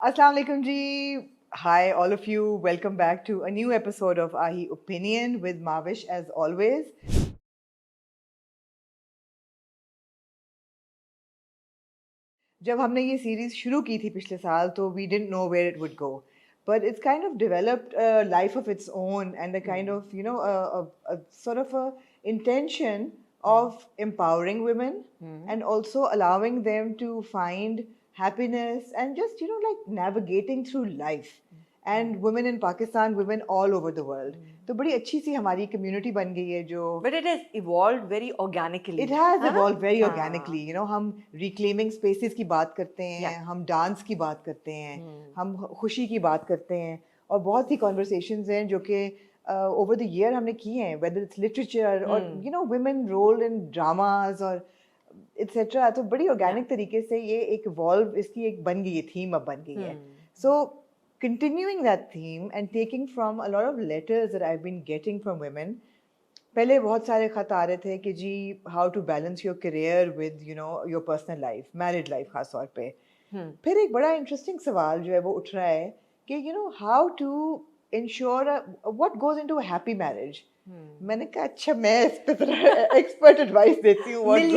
Assalamu alaikum ji. Hi, all of you. Welcome back to a new episode of Ahi Opinion with Mavish, as always. जब हमने ये series शुरू की थी पिछले साल तो we didn't know where it would go, but it's kind of developed a life of its own and a kind of a sort of a intention of empowering women and also allowing them to find happiness and just like navigating through life and women in Pakistan, women all over the world. तो बड़ी अच्छी सी हमारी community बन गई है जो But it has evolved very organically. It has हाँ? evolved very हाँ. organically. हम reclaiming spaces की बात करते हैं, Yeah. हम डांस की बात करते हैं, हम खुशी की बात करते हैं और बहुत सी conversations हैं जो कि over the year हमने की हैं, whether it's literature or women role in dramas or etc. तो बड़ी organic तरीके से ये एक evolve इसकी एक बन गई है, theme अब बन गई है. So continuing that theme and taking from a lot of letters that I've been getting from women, पहले बहुत सारे खत आ रहे थे कि जी how to balance your career with your personal life, married life खास तौर पे. फिर एक बड़ा interesting सवाल जो है वो उठ रहा है कि how to ensure what goes into a happy marriage. मैंने कहा अच्छा मैं इस पे एक्सपर्ट एडवाइस देती हूँ. $1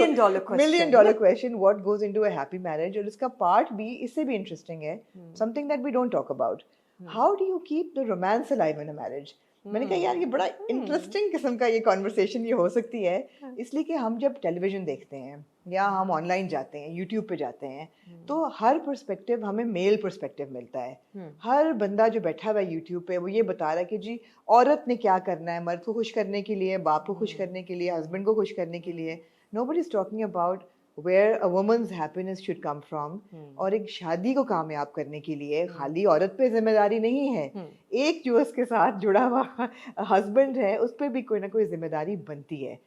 million question, what goes into a happy marriage, और इसका पार्ट भी इससे भी इंटरेस्टिंग है, something that we don't talk about. How do you keep the romance alive in a marriage? मैंने कहा यार ये बड़ा इंटरेस्टिंग किस्म का ये कॉन्वर्सेशन ये हो सकती है, इसलिए कि हम जब टेलीविजन देखते हैं या हम ऑनलाइन जाते हैं, यूट्यूब पे जाते हैं, तो हर पर्सपेक्टिव हमें मेल पर्सपेक्टिव मिलता है. हर बंदा जो बैठा हुआ है यूट्यूब पे वो ये बता रहा है कि जी औरत ने क्या करना है, मर्द को खुश करने के लिए, बाप को खुश करने के लिए, हस्बैंड को खुश करने के लिए. Nobody is talking about where a woman's happiness should come from. और एक शादी को कामयाब करने के लिए खाली औरत पे जिम्मेदारी नहीं है, एक जो उसके साथ जुड़ा हुआ हस्बैंड है उस पर भी कोई ना कोई जिम्मेदारी बनती है.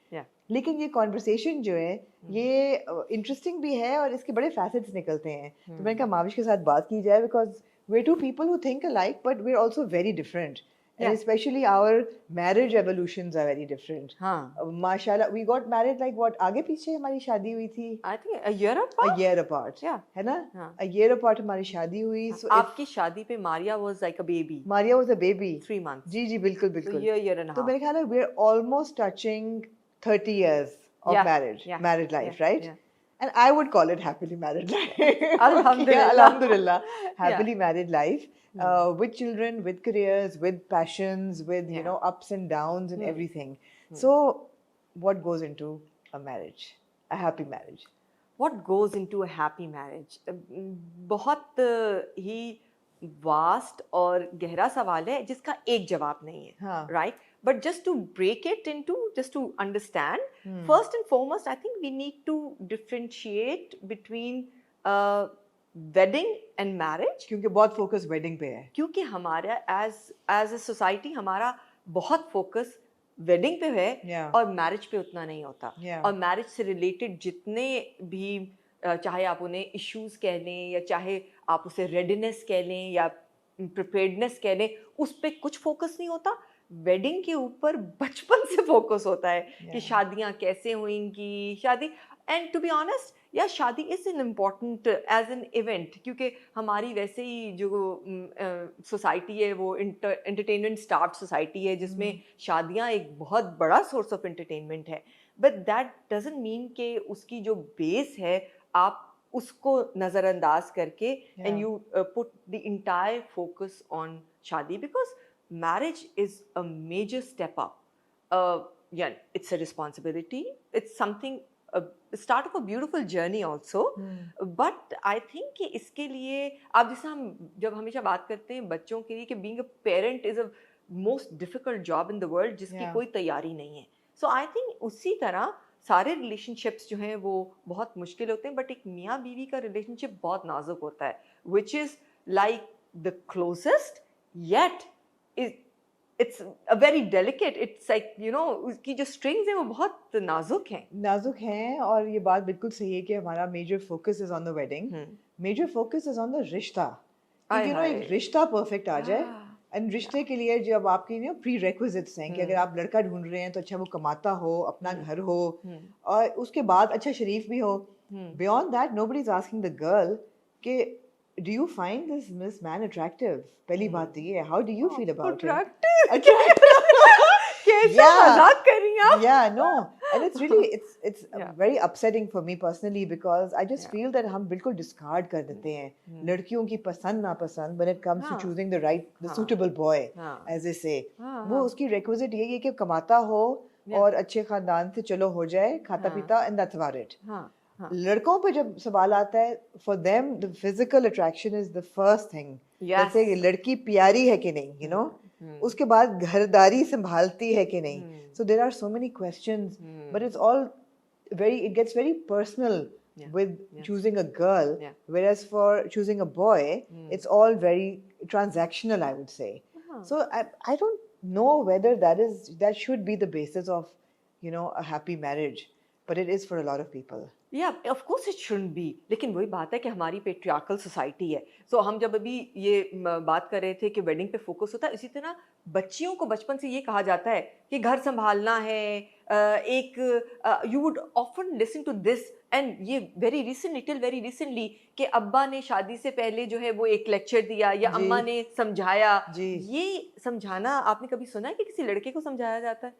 लेकिन ये कॉन्वर्सेशन जो है ये इंटरेस्टिंग भी है और इसके बड़े फैसेट्स निकलते हैं. तो मैंने कहा माविश के साथ बात की जाए because we're two people who think alike but we're also very different. And especially our marriage evolutions are very different. हाँ. माशाल्लाह we got married like what, आगे पीछे हमारी शादी हुई थी? I think a year apart. A year apart. Yeah. है ना? हाँ. A year apart हमारी शादी हुई. So आपकी शादी पे Maria was like a baby. Maria was a baby. 3 months. जी जी बिल्कुल बिल्कुल. So year and a half. तो मेरे ख्याल है we're almost touching 30 years of marriage, married life, right? And I would call it happily married life. Alhamdulillah. Alhamdulillah. Happily married life. With children, with careers, with passions, with ups and downs and everything. So, what goes into a marriage, a happy marriage? What goes into a happy marriage? बहुत ही vast और गहरा सवाल है जिसका एक जवाब नहीं है, right? But just to break it into, just to understand, first and foremost, I think we need to differentiate between wedding and marriage. क्योंकि बहुत फोकस वेडिंग पे है. क्योंकि हमारा as a society हमारा बहुत फोकस वेडिंग पे है और मैरिज पे उतना नहीं होता. और मैरिज से रिलेटेड जितने भी चाहे आप उन्हें इश्यूज कह लें या चाहे आप उसे रेडीनेस कह लें या प्रिपेयर्डनेस कह लें, उस पर कुछ फोकस नहीं होता. वेडिंग के ऊपर बचपन से फोकस होता है कि शादियां कैसे होंगी, शादी. एंड टू बी ऑनेस्ट या शादी is an important as an event, क्योंकि हमारी वैसे ही जो सोसाइटी है वो एंटरटेनमेंट स्टार्ट सोसाइटी है जिसमें शादियां एक बहुत बड़ा सोर्स ऑफ एंटरटेनमेंट है. बट दैट डजंट मीन कि उसकी जो बेस है आप उसको नज़रअंदाज करके and you put the entire focus on शादी, because marriage is a major step up. It's a responsibility. It's something, start of a beautiful journey also. But I think कि इसके लिए आप जैसे हम जब हमेशा बात करते हैं बच्चों के लिए कि being a parent is a most difficult job in the world जिसकी कोई तैयारी नहीं है. So I think उसी तरह सारे relationships जो हैं वो बहुत मुश्किल होते हैं, but एक मियाँ बीवी का relationship बहुत नाजुक होता है, which is like the closest yet it's a very delicate, it's like उसकी जो strings हैं वो बहुत नाजुक हैं और ये बात बिल्कुल सही है कि हमारा major focus is on the wedding, major focus is on the रिश्ता. एक रिश्ता perfect आ जाए. एंड रिश्ते के लिए जब आपकी प्री-रेक्विजिट्स हैं कि अगर आप लड़का ढूंढ रहे हैं तो अच्छा वो कमाता हो, अपना घर हो और उसके बाद अच्छा शरीफ भी हो. Beyond that nobody is asking the girl कि do you find this man attractive? पहली बात तो ये है. How do you feel about him? Attractive. कैसा मजाक कर रही हैं आप? Yeah, no, and it's really it's Yeah. very upsetting for me personally because I just feel that हम बिल्कुल discard कर देते हैं लड़कियों की पसंद नापसंद when it comes to choosing the suitable boy, as they say. वो उसकी requisite यही है कि कमाता हो और अच्छे खानदान से चलो हो जाए, खाता पीता, and that's about it. लड़कों पे जब सवाल आता है, for them the physical attraction is the first thing. जैसे लड़की प्यारी है कि नहीं, you know, उसके बाद घरदारी संभालती है कि नहीं. So there are so many questions, but it's all it gets very personal with choosing a girl, whereas for choosing a boy, it's all very transactional, I would say. So I don't know whether that should be the basis of, you know, a happy marriage, but it is for a lot of people. Yeah, of course it shouldn't be. लेकिन वही बात है कि हमारी patriarchal society है. So हम जब अभी ये बात कर रहे थे कि वेडिंग पे फोकस होता है, इसी तरह बच्चियों को बचपन से ये कहा जाता है कि घर संभालना है. You would often listen to this and ये very recently कि अब्बा ने शादी से पहले जो है वो एक लेक्चर दिया या अम्मा ने समझाया. ये समझाना आपने कभी सुना है कि किसी लड़के को समझाया जाता है?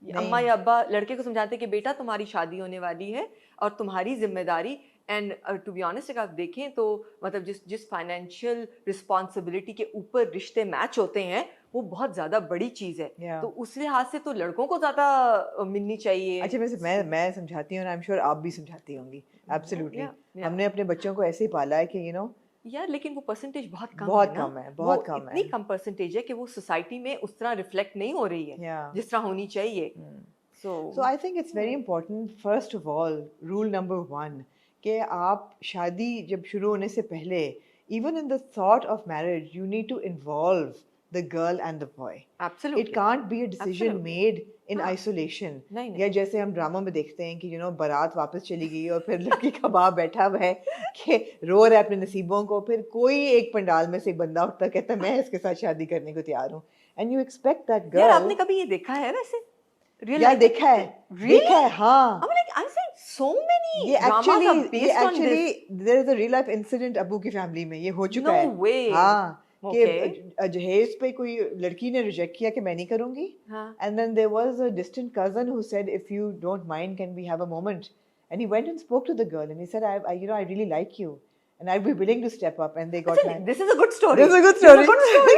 अम्मा या अब्बा लड़के को समझाते हैं कि बेटा तुम्हारी शादी होने वाली है और तुम्हारी जिम्मेदारी. एंड टू बी ऑनेस्ट अगर आप देखें तो मतलब जिस फाइनेंशियल रिस्पॉन्सिबिलिटी के ऊपर रिश्ते मैच होते हैं वो बहुत ज़्यादा बड़ी चीज़ है. तो उस लिहाज से तो लड़कों को ज़्यादा मिलनी चाहिए. अच्छा, वैसे मैं समझाती हूँ, आई एम श्योर आप भी समझाती होंगी. एब्सोल्युटली. हमने अपने बच्चों को ऐसे ही पाला है कि, यू नो, यार लेकिन वो परसेंटेज बहुत कम है. बहुत कम है. इतनी कम परसेंटेज है कि वो सोसाइटी में उस तरह रिफ्लेक्ट नहीं हो रही है जिस तरह होनी चाहिए. So I think it's very important, first of all, rule number 1, कि आप शादी जब शुरू होने से पहले, even in the thought of marriage, you need to involve the girl and the boy. Absolutely. It can't be a decision made in isolation. या जैसे हम ड्रामा में देखते हैं कि, you know, बारात वापस चली गई और फिर लड़की का बाप बैठा हुआ है कि रो रहा है अपने नसीबों को, फिर कोई एक पंडाल में से एक बंदा उठता कहता है मैं इसके साथ शादी करने को तैयार हूँ. And you expect that girl. यार आपने कभी ये देखा है वैसे? यार देखा है, हाँ. I'm like, I said so many dramas are based on this. there is a real life incident Abu की फैमिली में ये हो चुका है. No way. हाँ. कि जहेज पे कोई लड़की ने रिजेक्ट किया कि मैं नहीं करूँगी. And then there was a distant cousin who said, if you don't mind, can we have a moment? And he went and spoke to the girl and he said, I really like you. And I'd be willing to step up, and they got married. This is a good story. This is a good story.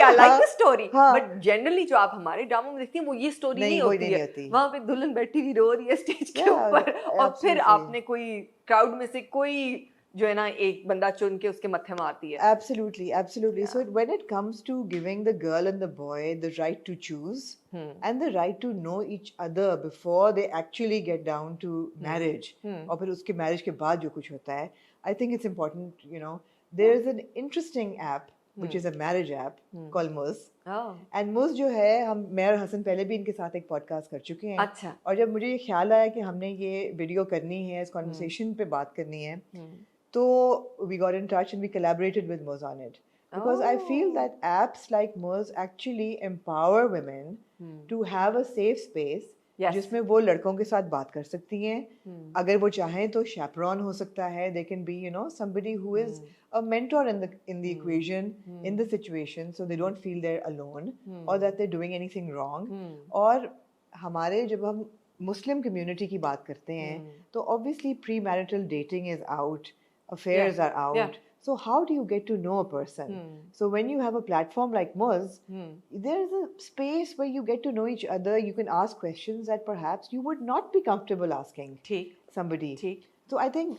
I like this story. But generally जो आप हमारे drama में देखती हैं वो ये story नहीं होती है. वहाँ पे दुल्हन बैठी हुई रो रही है स्टेज के ऊपर और फिर आपने कोई क्राउड में से कोई जो है ना एक बंदा चुन के उसके मत्थे मारती है. Absolutely. So when it comes to giving the girl and the boy the right to choose and the right to know each other before they actually get down to marriage, और फिर उसके marriage के बाद जो कुछ होता है, I think it's important, you know, there is an interesting app which is a marriage app called Muz. And Muz जो है, मैं और हसन पहले भी इनके साथ एक पॉडकास्ट कर चुके हैं. अच्छा. और जब मुझे ये ख्याल आया कि हमने ये वीडियो करनी है, इस कॉन्वर्सेशन पे बात करनी है, तो we got in touch and we collaborated with Muz on it. Because I feel that apps like Muz actually empower women to have a safe space जिसमें वो लड़कों के साथ बात कर सकती हैं. अगर वो चाहें तो chaperone हो सकता है. They can be, you know, somebody who is a mentor in the equation, in the situation, so they don't feel they're alone or that they're doing anything wrong. और हमारे जब हम मुस्लिम कम्युनिटी की बात करते हैं तो obviously premarital dating is out, affairs are out. So how do you get to know a person? So when you have a platform like Muz, there is a space where you get to know each other. You can ask questions that perhaps you would not be comfortable asking somebody. So I think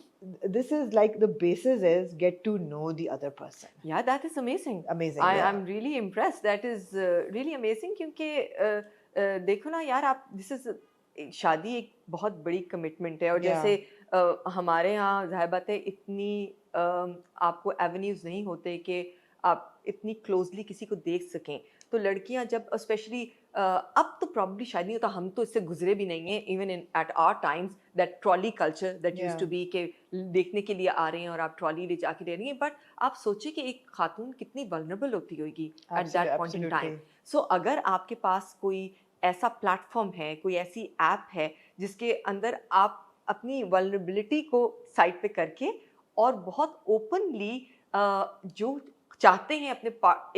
this is like the basis is get to know the other person. Yeah, that is amazing. I'm really impressed. That is really amazing क्योंकि देखो ना यार आप this is शादी एक बहुत बड़ी commitment है और जैसे हमारे यहाँ ज़ाहिर बात है इतनी आपको एवेन्यूज़ नहीं होते कि आप इतनी क्लोजली किसी को देख सकें. तो लड़कियां जब स्पेशली अब तो प्रॉब्ली शायद नहीं होता, हम तो इससे गुजरे भी नहीं हैं. Even in at our times that trolley culture that used to be के देखने के लिए आ रहे हैं और आप ट्रॉली ले जाके दे रही हैं. बट आप सोचिए कि एक खातून कितनी वल्नरेबल होती होगी at that point in time. So अगर आपके पास कोई ऐसा प्लेटफॉर्म है, कोई ऐसी ऐप है जिसके अंदर आप अपनी वल्नरेबिलिटी को साइड पे करके और बहुत ओपनली जो चाहते हैं अपने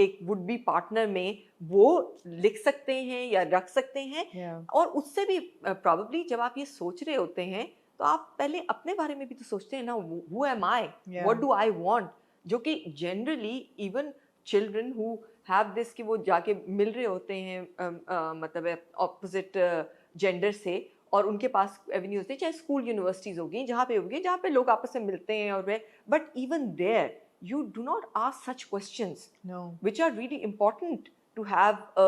एक वुड बी पार्टनर में वो लिख सकते हैं या रख सकते हैं और उससे भी प्रॉब्ली जब आप ये सोच रहे होते हैं तो आप पहले अपने बारे में भी तो सोचते हैं ना, who am I, what do I want, जो कि generally even children who have this कि वो जाके मिल रहे होते हैं मतलब ऑपोजिट जेंडर से और उनके पास एवेन्यूज होते हैं, चाहे स्कूल यूनिवर्सिटीज होगी जहाँ पे लोग आपस में मिलते हैं और वे, but even there you do not ask such questions, no, which are really important to have a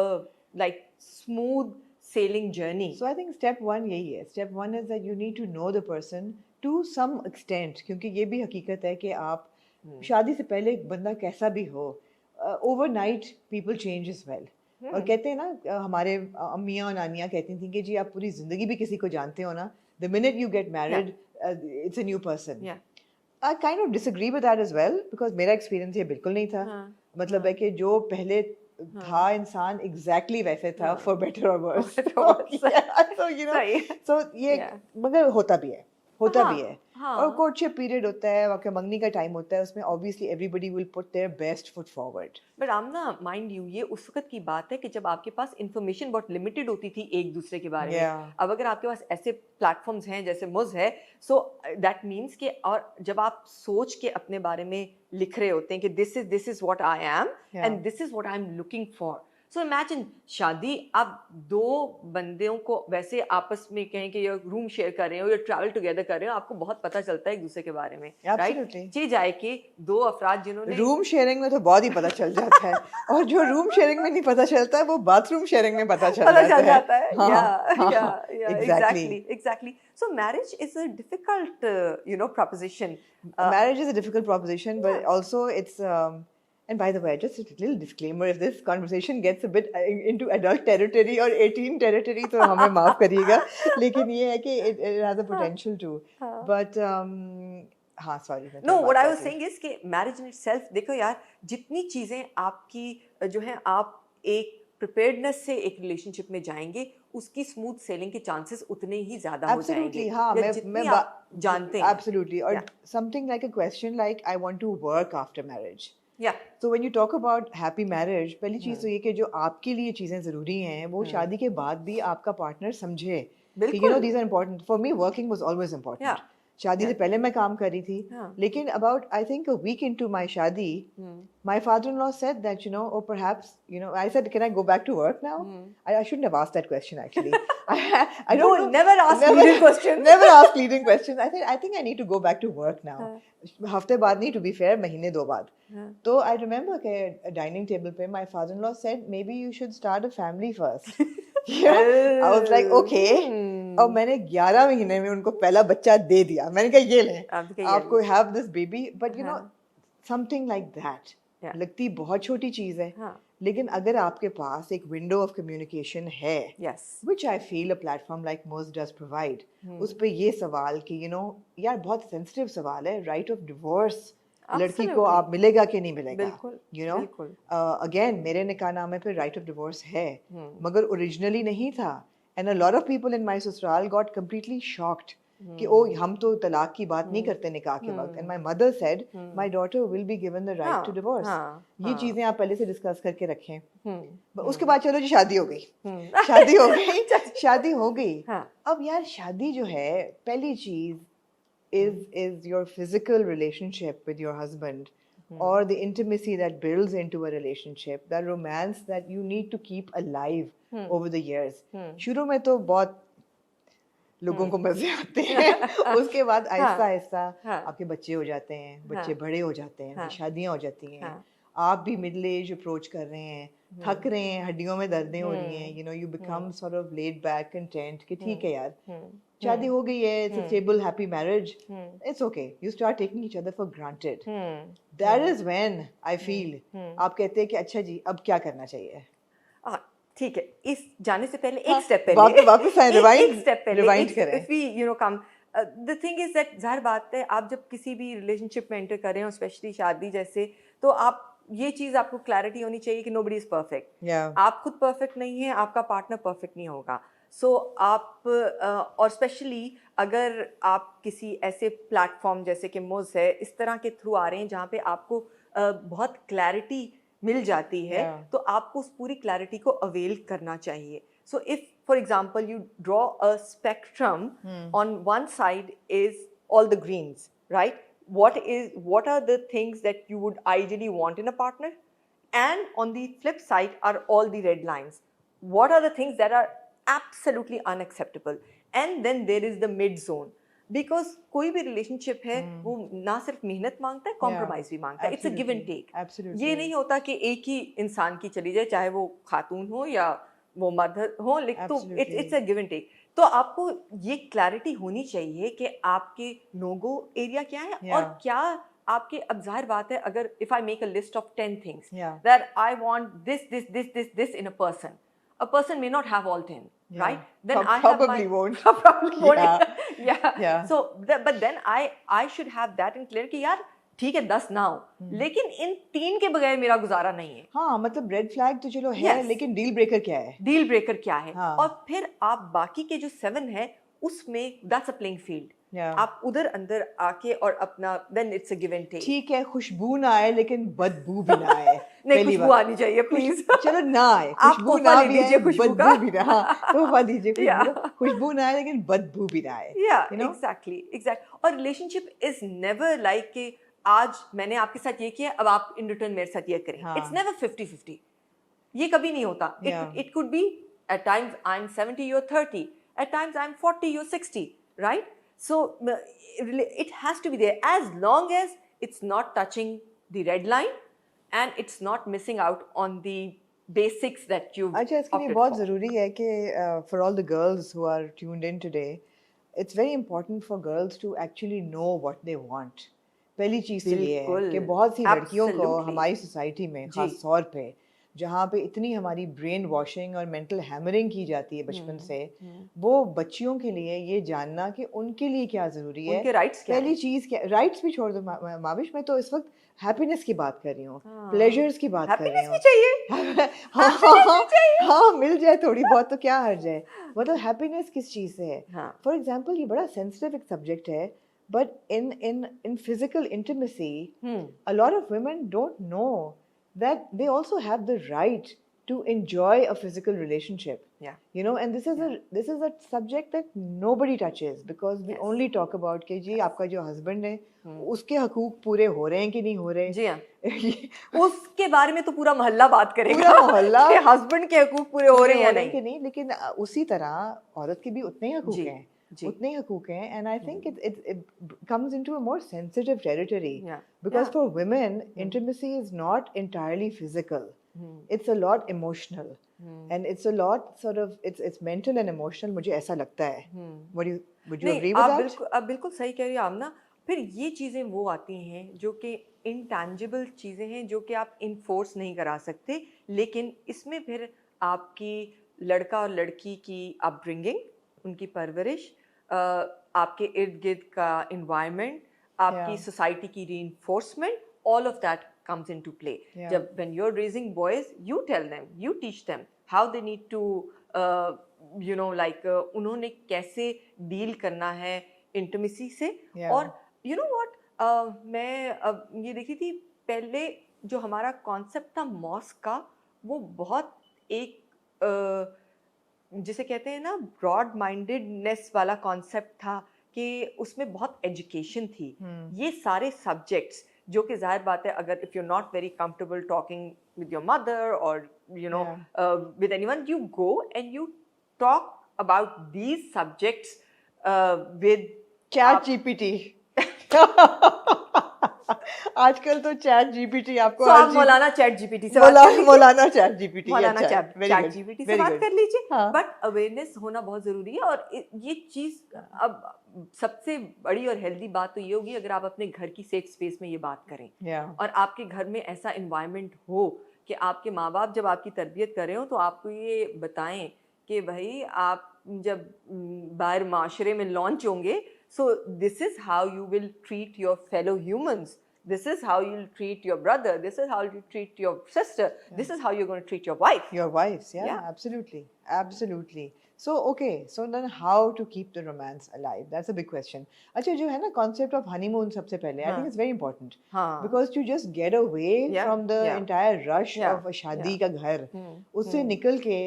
like smooth sailing journey. So I think step one यही है. Step one is that you need to know the person to some extent, क्योंकि ये भी हकीकत है कि आप शादी से पहले एक बंदा कैसा भी हो, overnight people change as well. और कहते हैं ना, हमारे अम्मियाँ और नानियाँ कहती थी कि जी आप पूरी जिंदगी भी किसी को जानते हो ना, the minute you get married, it's a new person. I kind of disagree with that as well, because मेरा experience ये बिल्कुल नहीं था. मतलब है कि जो पहले था इंसान exactly वैसे था, for better or worse. So you know, so ये मगर होता भी है. और courtship period होता है, आपके मंगनी का टाइम होता है, उसमें obviously everybody will put their best foot forward. But Amna, mind you, ये उस वक्त की बात है कि जब आपके पास information बहुत limited होती थी एक दूसरे के बारे में. अब अगर आपके पास ऐसे platforms हैं जैसे मुझ है, so that means कि और जब आप सोच के अपने बारे में लिख रहे होते हैं कि this is what I am and this is what I'm looking for. So imagine शादी, आप दो बंदों को वैसे आपस में कहें कि ये रूम शेयर कर रहे हो या ट्रैवल टुगेदर कर रहे हो, आपको बहुत पता चलता है एक दूसरे के बारे में, राइट? जी जाए कि दो अफराद जिन्होंने रूम शेयरिंग में तो बहुत ही पता चल जाता है और जो रूम शेयरिंग में नहीं पता चलता है वो बाथरूम शेयरिंग में पता चल जाता है. Exactly. So marriage is a difficult proposition. Marriage is a difficult proposition, but also it's and by the way, just a little disclaimer, if this conversation gets a bit into adult territory or 18 territory, तो हमें माफ करिएगा, लेकिन ये है कि it has a potential to. But हाँ, sorry. No, what I was saying is कि marriage in itself, देखो यार, जितनी चीजें आपकी जो है आप एक preparedness से एक relationship में जाएंगे, उसकी smooth sailing के chances उतने ही ज़्यादा हो जाएंगे. हाँ, मैं जानते हैं. Absolutely. और something like a question like I want to work after marriage. Yeah. So when you talk about happy marriage, पहली चीज़ तो ये कि जो आपके लिए चीज़ें ज़रूरी हैं वो शादी के बाद भी आपका पार्टनर समझे कि you know these are important. For me, working was always important. शादी से पहले मैं काम कर रही थी, लेकिन about I think a week into my शादी, my father-in-law said that or perhaps I said, can I go back to work now? I shouldn't have asked that question actually. I don't know. Never ask leading questions. Never ask leading questions. I think I need to go back to work now. हफ्ते बाद नहीं, to be fair, महीने 2 बाद. तो I remember कि dining table पे my father-in-law said maybe you should start a family first. I was like okay. और मैंने 11 महीने में उनको पहला बच्चा दे दिया. मैंने कहा ये लें, आपको have this baby, but something like that. लगती बहुत छोटी चीज़ है, लेकिन अगर आपके पास एक window of communication है, which I feel a platform like Moz does provide, उस पे ये सवाल कि यार बहुत sensitive सवाल है, right of divorce. लड़की को आप मिलेगा कि नहीं मिलेगा, again मेरे निकाहनामे पे right of divorce है, मगर originally नहीं था, and a lot of people in my ससुराल got completely shocked कि हम तो तलाक की बात नहीं करते निकाह के वक्त, and my mother said my daughter will be given the right to divorce. ये चीजें आप पहले से डिस्कस करके रखें. उसके बाद चलो जी शादी हो गई, शादी हो गई. अब यार शादी जो है, पहली चीज is your physical relationship with your husband, or the intimacy that builds into a relationship, that romance that you need to keep alive over the years. शुरू में तो बहुत लोगों को मजे आते हैं, उसके बाद आहिस्ता आहिस्ता आपके बच्चे हो जाते हैं, बच्चे बड़े हो जाते हैं, शादियां हो जाती हैं, आप भी मिडिल एज अप्रोच कर रहे हैं, थक रहे हैं, हड्डियों में दर्दें हो रही हैं, you become sort of laid back, content कि ठीक है यार, शादी हो गई है, it's a stable happy marriage, it's okay, you start taking each other for granted. That is when I feel आप कहते हैं कि अच्छा जी अब क्या करना चाहिए. ठीक है, इस जाने से पहले एक स्टेप पहले वापस आए, रिवाइंड करें. If we come, the thing is that जाहिर बात है, आप जब किसी भी रिलेशनशिप में एंटर कर रहे हो, स्पेशली शादी जैसे, तो आप ये चीज़ आपको क्लैरिटी होनी चाहिए कि nobody is perfect. Yeah. आप खुद परफेक्ट नहीं है, आपका पार्टनर परफेक्ट नहीं होगा. सो आप और स्पेशली अगर आप किसी ऐसे प्लेटफॉर्म जैसे कि मुझ है इस तरह के थ्रू आ रहे हैं जहाँ पे आपको बहुत क्लैरिटी मिल जाती है, तो आपको उस पूरी क्लैरिटी को अवेल करना चाहिए. So if for example you draw a spectrum, on one side is all the greens, right? What are the things that you would ideally want in a partner? And on the flip side are all the red lines. What are the things that are absolutely unacceptable? And then there is the mid zone. Because कोई भी relationship है वो ना सिर्फ मेहनत मांगता है, compromise भी मांगता है. It's a give and take. Absolutely. ये नहीं होता कि एक ही इंसान की चली जाए, चाहे वो खातून हो या वो मर्द हो, लेकिन तो it's a give and take. तो आपको ये क्लैरिटी होनी चाहिए कि आपके नो-गो एरिया क्या है और क्या आपके, अब जाहिर बात है अगर if I make a list of 10 things that I want this in a person may not have all 10, right? Then I probably won't. probably won't. Yeah. So but then I should have that in clear कि यार ठीक है 10 ना हो, लेकिन इन 3 के बगैर मेरा गुजारा नहीं है. हाँ, मतलब रेड फ्लैग तो चलो है, लेकिन डील ब्रेकर क्या है? डील ब्रेकर क्या है? और फिर आप बाकी के जो 7 है उसमें दैट्स अ प्लेइंग फील्ड. आप उधर अंदर आके और अपना then it's a give and take. ठीक है, खुशबू ना आए लेकिन बदबू भी ना आए. नहीं, खुशबू आनी चाहिए प्लीज. चलो ना आए, खुशबू ना भी आए, बदबू भी ना. तोहफा दीजिए, खुशबू ना आए लेकिन बदबू भी ना आए. एग्जैक्टली. और रिलेशनशिप इज नेवर लाइक कि आज मैंने आपके साथ ये किया अब आप इन रिटर्न मेरे साथ ये करें. It's never 50-50. ये कभी नहीं होता. It could be at times I am 70 you're 30, at times I'm 40 you're 60, right? So it has to be there as long as it's not touching the red line and it's not missing out on the basics that you've अच्छा, इसके लिए बहुत ज़रूरी है कि for all the girls who are tuned in today, it's very important for girls to actually know what they want. पहली चीज़ तो ये है कि बहुत सी लड़कियों को हमारी सोसाइटी में खास तौर पे जहाँ पे इतनी हमारी ब्रेन वॉशिंग और मेंटल हैमरिंग की जाती है बचपन से, वो बच्चियों के लिए ये जानना कि उनके लिए क्या ज़रूरी है, उनके राइट्स क्या, पहली चीज़ क्या. राइट्स भी छोड़ दो माविश, मैं तो इस वक्त हैप्पीनेस की बात कर रही हूँ, प्लेजर्स की बात कर रही हूँ. हाँ, मिल जाए थोड़ी बहुत तो क्या हर्ज है. मतलब हैप्पीनेस किस चीज़ से है? फॉर एग्जाम्पल ये बड़ा सेंसिटिव एक सब्जेक्ट है, but in physical intimacy, a lot of women don't know that they also have the right to enjoy a physical relationship. You know, and this is a subject that nobody touches because we only talk about कि जी आपका जो husband है उसके हकूक पूरे हो रहे हैं कि नहीं हो रहे. जी हाँ. उसके बारे में तो पूरा मोहल्ला बात करेगा, पूरा मोहल्ला कि husband के हकूक पूरे हो रहे हैं या नहीं कि नहीं. लेकिन उसी तरह औरत के भी उतने हकूक हैं, उतने हकूक हैं. And I think it comes into a more sensitive territory because for women intimacy is not entirely physical. It's a lot emotional and it's a lot sort of it's mental and emotional. मुझे ऐसा लगता है. Would you agree with that? आप बिल्कुल सही कह रही हो आमना. फिर ये चीज़ें वो आती हैं जो कि इंटैंजिबल चीज़ें हैं जो कि आप इन्फोर्स नहीं करा सकते, लेकिन इसमें फिर आपकी लड़का और लड़की की अपब्रिंगिंग, उनकी परवरिश, आपके इर्द गिर्द का इन्वायरमेंट, आपकी सोसाइटी की reinforcement, all of that comes into play. जब when you're raising boys, you tell them, you teach them how they need to you know like उन्होंने कैसे डील करना है इंटिमेसी से. और you know what, मैं ये देखी थी पहले जो हमारा कॉन्सेप्ट था मॉस्क का, वो बहुत एक जिसे कहते हैं ना ब्रॉड माइंडेडनेस वाला कॉन्सेप्ट था कि उसमें बहुत एजुकेशन थी. ये सारे सब्जेक्ट्स जो कि जाहिर बात है अगर if you not very comfortable talking with your mother और you know with anyone, you go and you talk about these subjects with ChatGPT. आजकल तो चैट जीपीटी आपको आप मौलाना चैट जीपीटी से मौलाना चैट जीपीटी चैट जीपीटी से बात कर लीजिए. बट अवेयरनेस होना बहुत ज़रूरी है. और ये चीज़ अब सबसे बड़ी और हेल्दी बात तो ये होगी अगर आप अपने घर की सेफ स्पेस में ये बात करें और आपके घर में ऐसा इन्वायरमेंट हो कि आपके माँ बाप जब आपकी तरबियत कर रहे हो तो आपको ये बताएं कि भाई आप जब बाहर माशरे में लॉन्च होंगे, so this is how you will treat your fellow humans, this is how you'll treat your brother, this is how you treat your sister, this is how you're going to treat your wife. Your wives, absolutely, Absolutely. So, okay, so then how to keep the romance alive? That's a big question. अच्छा जो है ना concept of honeymoon सबसे पहले, I think it's very important. हाँ. Because to just get away from the entire rush of a शादी का घर, उससे निकल के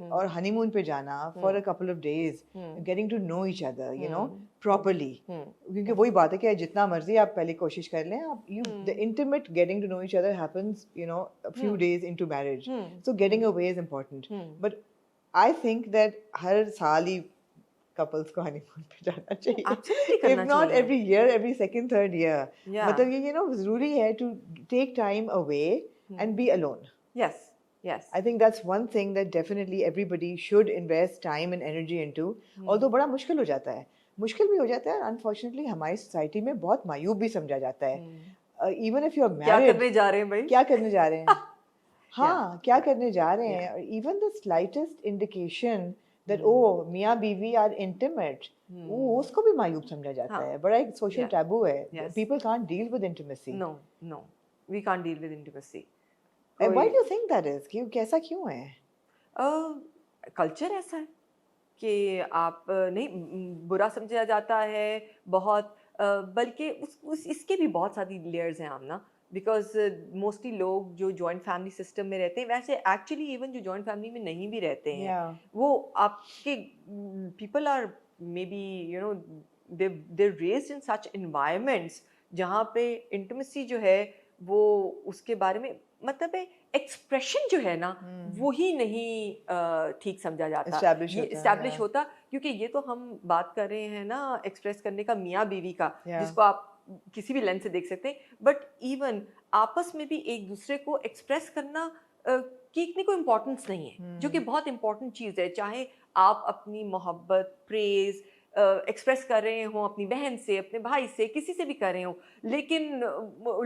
और honeymoon पे जाना for a couple of days, getting to know each other, you know, properly. क्योंकि वही बात है कि जितना मर्जी आप पहले कोशिश कर लें, आप the intimate getting to know each other happens, you know, a few days into marriage. So getting away is important. But I think that हर साल ही couples को honeymoon पे जाना चाहिए. Absolutely करना If not चाहिए. every year, every second, third year. Yeah. मतलब ये you know ज़रूरी है to take time away and be alone. Yes. Yes. I think that's one thing that definitely everybody should invest time and energy into. Although बड़ा मुश्किल हो जाता है. मुश्किल भी हो जाता है. Unfortunately हमारी society में बहुत मायूब भी समझा जाता है. Even if you're married. क्या करने जा रहे हैं भाई? क्या करने जा रहे हैं? हाँ क्या करने जा रहे हैं even the slightest indication that oh मियाँ बीवी are intimate वो उसको भी मायूब समझा जाता है बड़ा एक social taboo है people can't deal with intimacy no we can't deal with intimacy and why do you think that is क्यों कैसा क्यों है culture ऐसा है कि आप नहीं बुरा समझा जाता है बहुत बल्कि इसके भी बहुत सारी layers हैं आमना बिकॉज मोस्टली लोग जो जॉइंट फैमिली सिस्टम में रहते हैं वैसे एक्चुअली इवन जो जॉइंट फैमिली में नहीं भी रहते हैं वो आपके people are maybe you know they raised in such environments जहाँ पे इंटिमेसी जो है वो उसके बारे में मतलब एक्सप्रेशन जो है ना वो ही नहीं ठीक समझा जाता इस्टेब्लिश होता क्योंकि ये तो हम बात कर रहे हैं ना एक्सप्रेस करने का मियाँ बीवी का जिसको आप किसी भी लेंस से देख सकते हैं बट इवन आपस में भी एक दूसरे को एक्सप्रेस करना की इतनी कोई इम्पोर्टेंस नहीं है जो कि बहुत इम्पोर्टेंट चीज़ है चाहे आप अपनी मोहब्बत प्रेज एक्सप्रेस कर रहे हो अपनी बहन से अपने भाई से किसी से भी कर रहे हो लेकिन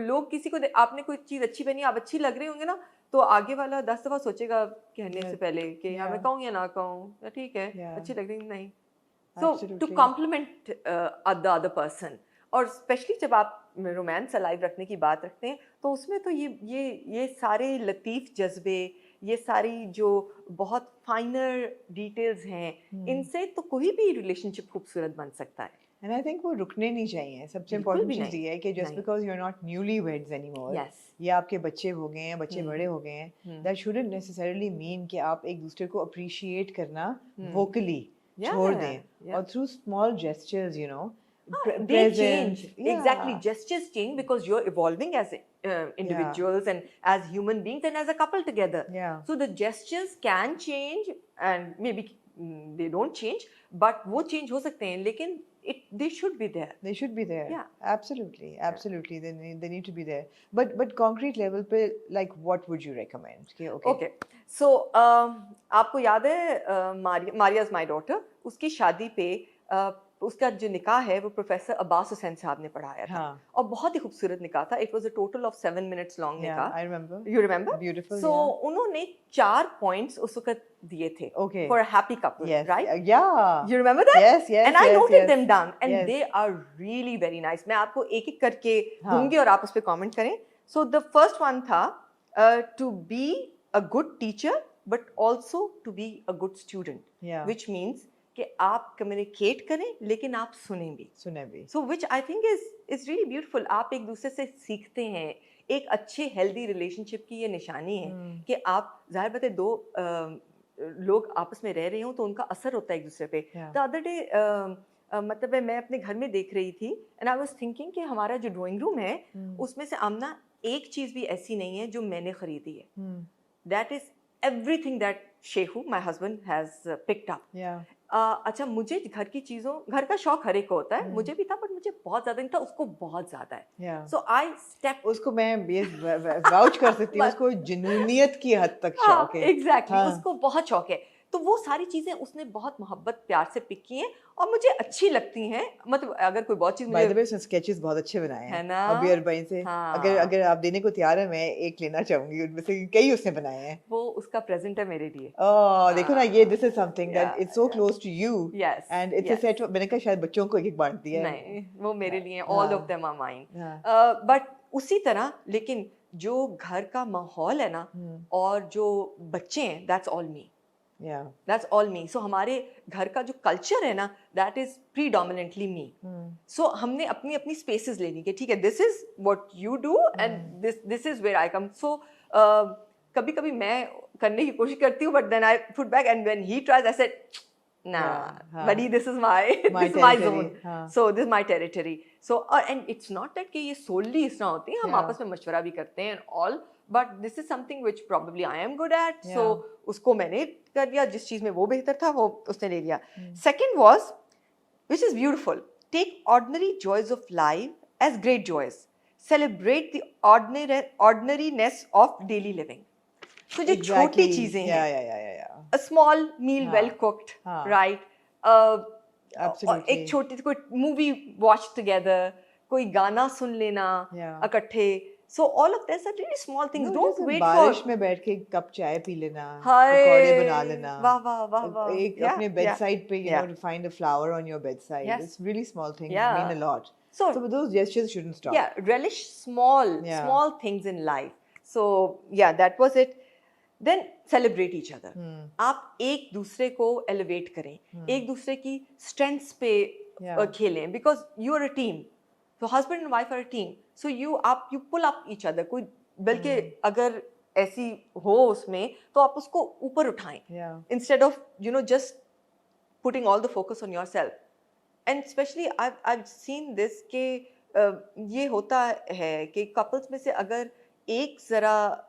लोग किसी को आपने कोई चीज़ अच्छी बनी आप अच्छी लग रहे होंगे ना तो आगे वाला 10 दफ़ा सोचेगा कहने से पहले कि हाँ मैं कहूँ या ना कहूँ ठीक है अच्छी लग रही नहीं so to compliment the other person और स्पेशली जब आप रोमांस अलाइव रखने की बात रखते हैं तो उसमें तो ये सारे लतीफ़ जज्बे ये सारी जो बहुत फाइनर डिटेल्स हैं इनसे तो कोई भी रिलेशनशिप खूबसूरत बन सकता है And I think वो रुकने नहीं चाहिए सबसे इम्पोर्टेंट चीज़ ये है कि just because you're not newlyweds anymore या आपके बच्चे हो गए हैं बच्चे बड़े हो गए हैं that shouldn't necessarily mean कि आप एक दूसरे को appreciate करना vocally छोड़ दें और through small gestures you know they change exactly gestures change because you're evolving as individuals and as human beings and as a couple together so the gestures can change and maybe they don't change but वो change हो सकते हैं लेकिन they should be there absolutely they need to be there but concrete level पे like what would you recommend okay so आपको याद है Maria's my daughter उसकी शादी पे उसका जो निकाह है वो प्रोफेसर अब्बास हुसैन साहब ने पढ़ाया था और बहुत ही खूबसूरत निकाह था it was a total of 7 minutes long निकाह यू रिमेंबर ब्यूटीफुल सो उन्होंने 4 पॉइंट्स उस वक्त दिए थे for a happy couple right you remember that yes and I noted them down and they are really very nice मैं आपको एक एक करके दूंगी और आप उस पे कमेंट करें सो द फर्स्ट वन था to be a good teacher but also to be a good student which means कि आप कम्युनिकेट करें लेकिन आप सुने भी so which I think is really beautiful आप एक दूसरे से सीखते हैं एक अच्छे हेल्दी रिलेशनशिप की ये निशानी है कि आप जाहिर बात है दो लोग आपस में रह रहे हो तो उनका असर होता है एक दूसरे पे द अदर डे मतलब मैं अपने घर में देख रही थी एंड आई वाज थिंकिंग कि हमारा जो ड्राइंग रूम है उसमें से आमना एक चीज़ भी ऐसी नहीं है जो मैंने खरीदी है दैट इज एवरीथिंग दैट शेहू my husband has picked up अच्छा मुझे घर की चीज़ों घर का शौक हर एक को होता है मुझे भी था बट मुझे बहुत ज़्यादा नहीं था उसको बहुत ज़्यादा है सो आई स्टेप उसको मैं वाउच कर सकती हूँ उसको जुनूनियत की हद तक शौक है एग्जैक्टली उसको बहुत शौक है तो वो सारी चीज़ें उसने बहुत मोहब्बत प्यार से पिक की हैं और मुझे अच्छी लगती हैं मतलब अगर कोई बहुत चीज़ बाय द वे उसने स्केचेस बहुत अच्छे बनाए हैं है ना अभी अरबाइन से अगर आप देने को तैयार है मैं एक लेना चाहूंगी उनमें से कई उसने बनाए हैं वो उसका प्रेजेंट है मेरे लिए ओह देखो ना ये this is something that it's so close to you and it's a set मैंने कहा शायद बच्चों को एक बांट दिया नहीं वो मेरे लिए all of them are mine but उसी तरह लेकिन जो घर का माहौल है ना और जो बच्चे हैं that's all me Yeah. That's all me. So हमारे घर का जो culture है ना, that is predominantly me. So हमने अपनी अपनी spaces लेनी कि ठीक है, this is what you do and this is where I come. So कभी कभी मैं करने की कोशिश करती हूँ, but then I put back, and when he tries, I said, nah, buddy, this is my zone. So this is my territory. So and it's not that कि ये solely इस तरह होती है, हम आपस में मशवरा भी करते हैं and all, but this is something which probably I am good at. So उसको मैंने कर लिया, जिस चीज में वो बेहतर था वो उसने ले लिया. Second was, which is beautiful, take ordinary joys of life as great joys. Celebrate the ordinariness of daily living. So जो छोटी चीजें हैं, a small meal well cooked, right? Absolutely. एक छोटी कोई movie watch together, कोई गाना सुन लेना इकट्ठे. So all of this are really small things. Don't wait for बारिश में बैठ के कप चाय पी लेना, पकौड़े बना लेना, वाह एक अपने bedside पे, you know, to find a flower on your bedside. It's really small things, mean a lot. So those gestures shouldn't stop. Yeah, relish small things in life. So yeah, that was it. Then celebrate each other. आप एक दूसरे को elevate करें, एक दूसरे की strengths पे खेलें, because you are a team. So husband and wife are a team. So you pull up each other. कोई बल्कि अगर ऐसी हो उसमें तो आप उसको ऊपर उठाएं. Instead of just putting all the focus on yourself. And especially I've seen this कि ये होता है कि couples में से अगर एक जरा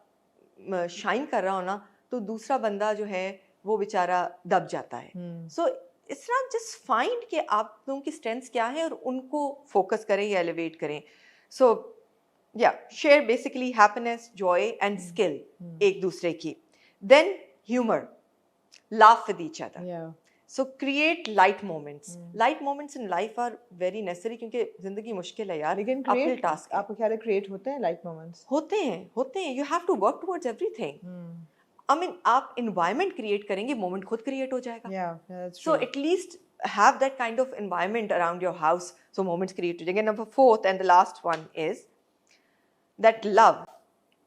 शाइन कर रहा हो ना, तो दूसरा बंदा जो है वो बेचारा दब जाता है. So it's not just find कि आप लोगों की strengths क्या हैं और उनको focus करें या elevate करें. So yeah, share basically happiness, joy and skill एक दूसरे की. Then humor, laugh with each other. So create light moments. Light moments in life are very necessary क्योंकि जिंदगी मुश्किल है यार. लेकिन अपने task है. आपको क्या लगता है create होते हैं light moments? होते हैं. You have to work towards everything. I mean, आप environment create करेंगे, moment खुद create हो जाएगा. Yeah, that's true. So at least have that kind of environment around your house, so moments create हो जाएंगे. Number 4th and the last one is that love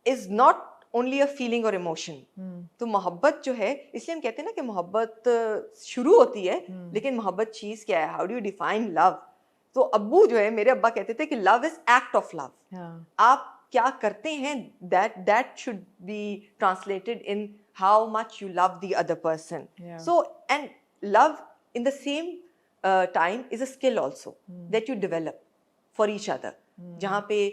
is not only a feeling or emotion. तो मोहब्बत जो है, इसलिए हम कहते हैं ना कि मोहब्बत शुरू होती है, लेकिन मोहब्बत चीज क्या है? How do you define love? तो अब्बू जो है, मेरे अब्बा कहते थे कि love is act of love. आप क्या करते हैं, that should be translated in how much you love the other person. So and love in the same time is a skill also that you develop for each other. जहाँ पे